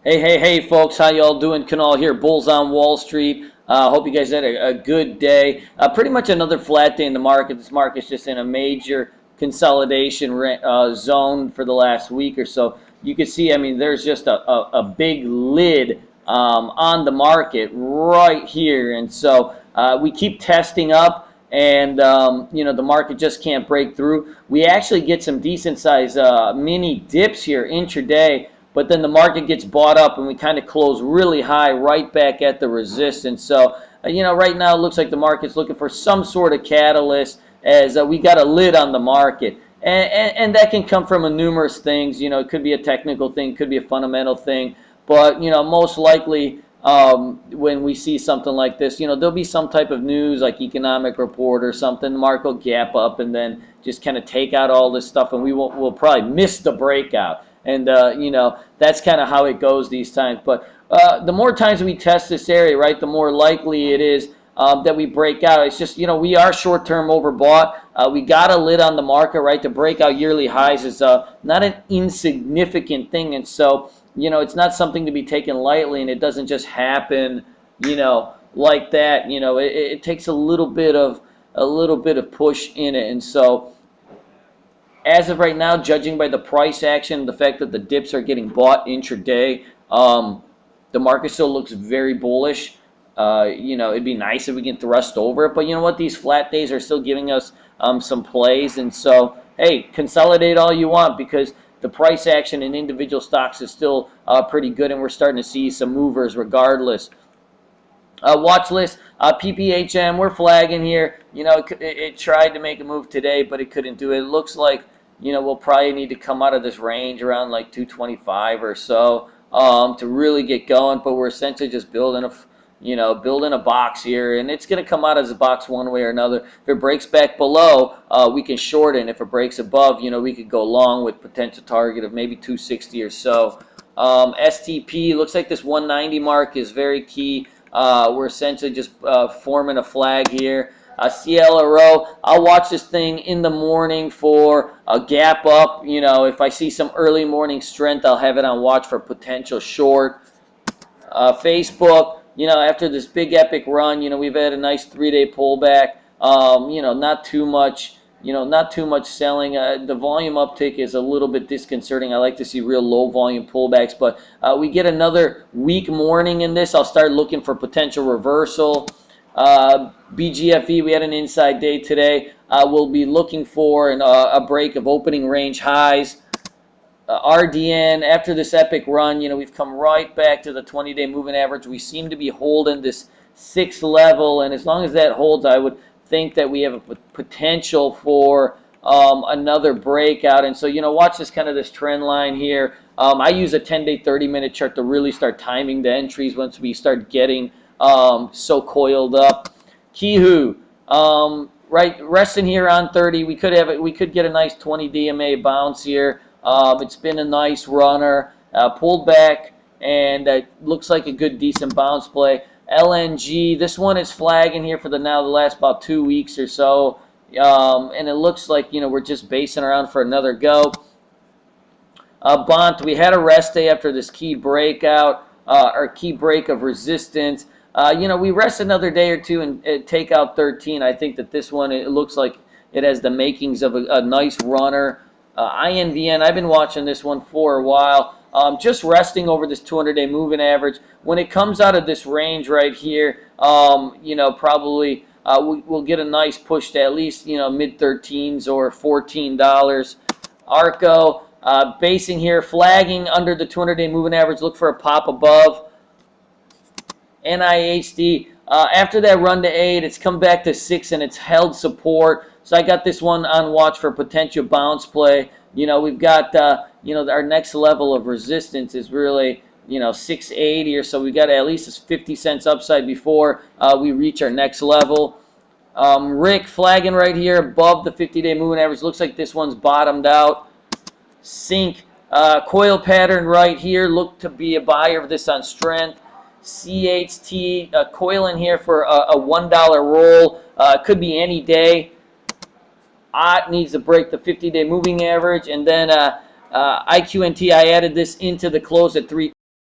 Hey, folks, how y'all doing? Kunal here, Bulls on Wall Street. Hope you guys had a good day. Pretty much another flat day in the market. This market's just in a major consolidation zone for the last week or so. You can see, I mean, there's just a big lid on the market right here. And so we keep testing up, and the market just can't break through. We actually get some decent size mini dips here intraday, but then the market gets bought up and we kind of close really high right back at the resistance. So, right now it looks like the market's looking for some sort of catalyst as we got a lid on the market. And that can come from numerous things. It could be a technical thing, could be a fundamental thing. But, most likely when we see something like this, there'll be some type of news like economic report or something. The market will gap up and then just kind of take out all this stuff, and we'll probably miss the breakout. And, that's kind of how it goes these times. But the more times we test this area, right, the more likely it is that we break out. It's just, we are short-term overbought. We got a lid on the market, right? To break out yearly highs is not an insignificant thing. And so, it's not something to be taken lightly, and it doesn't just happen, like that. It takes a little bit of push in it. And so, as of right now, judging by the price action, the fact that the dips are getting bought intraday, the market still looks very bullish. It'd be nice if we can thrust over it, but you know what? These flat days are still giving us some plays, and so, hey, consolidate all you want because the price action in individual stocks is still pretty good, and we're starting to see some movers regardless. Watch list, PPHM, we're flagging here. It tried to make a move today, but it couldn't do it. It looks like, we'll probably need to come out of this range around like 225 or so to really get going. But we're essentially just building a box here, and it's going to come out as a box one way or another. If it breaks back below, we can shorten. If it breaks above, we could go long with potential target of maybe 260 or so. STP, looks like this 190 mark is very key. We're essentially just forming a flag here. CLRO, I'll watch this thing in the morning for a gap up. If I see some early morning strength, I'll have it on watch for potential short. Facebook, after this big epic run, we've had a nice 3-day pullback. Not too much. Not too much selling. The volume uptick is a little bit disconcerting. I like to see real low volume pullbacks, but we get another weak morning in this. I'll start looking for potential reversal. BGFE, we had an inside day today. We'll be looking for a break of opening range highs. RDN, after this epic run, we've come right back to the 20-day moving average. We seem to be holding this 6th level, and as long as that holds, I would think that we have a potential for another breakout. And so, watch this trend line here. I use a 10-day, 30-minute chart to really start timing the entries once we start getting so coiled up. Kihu, right, resting here on 30. We could get a nice 20 DMA bounce here. It's been a nice runner, pulled back, and looks like a good, decent bounce play. LNG, this one is flagging here for the last about 2 weeks or so, and it looks like we're just basing around for another go. Bont, we had a rest day after this key breakout or key break of resistance. We rest another day or two and take out 13. I think that this one, it looks like it has the makings of a nice runner. INVN, I've been watching this one for a while. Just resting over this 200-day moving average. When it comes out of this range right here, probably we'll get a nice push to at least, mid-13s or $14. ARCO, basing here, flagging under the 200-day moving average. Look for a pop above. NIHD, after that run to 8, it's come back to 6 and it's held support. So I got this one on watch for potential bounce play. We've got, our next level of resistance is really, 680 or so. We got at least 50 cents upside before we reach our next level. Rick flagging right here above the 50-day moving average. Looks like this one's bottomed out. Sync, coil pattern right here. Look to be a buyer of this on strength. CHT, coil in here for a $1 roll. Could be any day. OT needs to break the 50-day moving average, and then IQNT, I added this into the close at 3.